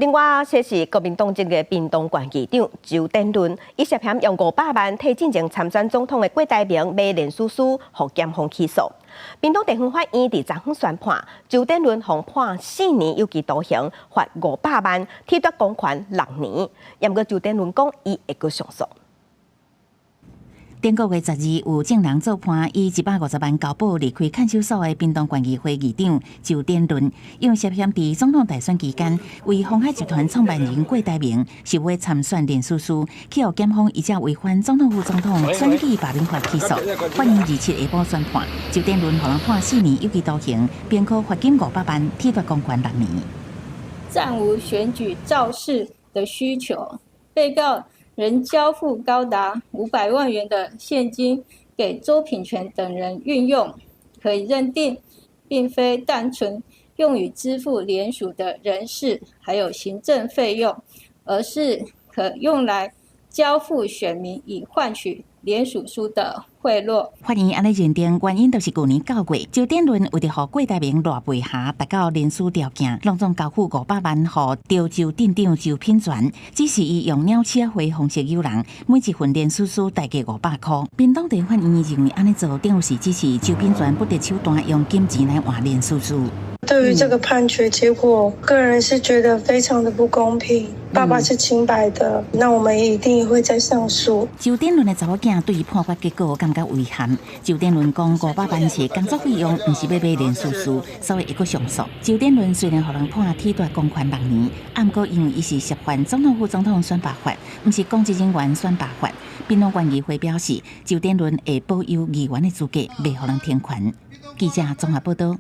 另外，这是国民党籍的屏东县议长周典伦，伊涉嫌用500万替进前参选总统的郭台铭买连署书，获检方起诉。屏东地方法院伫昨昏宣判，周典伦被判4年有期徒刑，罚500万，褫夺公权6年。不过周典伦讲，伊会阁上诉。顶个月12日，有证人作判，以150万交保离开看守所的屏东县议会议长周典伦，因为涉嫌伫总统大选期间，为鸿海集团创办人郭台铭是为参选连署书，去予检方以这违反总统副总统选举罢免法起诉。法院27日下晡宣判，周典伦被人判4年有期徒刑，并可罚金500万，褫夺公权6年。暂无选举造势的需求，被告仍交付高达500万元的现金给周品全等人运用，可以认定并非单纯用于支付联署的人事还有行政费用，而是可用来交付选民以换取联署书的贿赂。法院安尼认定，原因就是去年9月，周典伦为着予郭台铭赖背下达到联署条件，拢总交付500万予潮州镇长周品全，只是伊用鸟车回方式诱人，每一份联署书大价500块。屏东地法院认为安尼做，等于是支持周品全不得手段用金钱来换联署书。对于这个判决结果，个人是觉得非常的不公平。爸爸是清白的，那我们一定会再上诉。周典伦的查某囝对于判决结果感觉遗憾。周典伦讲500万是工作费用，不是要买连署书，所以会阁上诉。周典伦虽然被人判褫夺公权6年，不过因为伊是涉犯总统副总统选罢法，不是公职人员选罢法。屏东县议会表示，周典伦会保有议员的资格，袂予人停权。记者综合报道。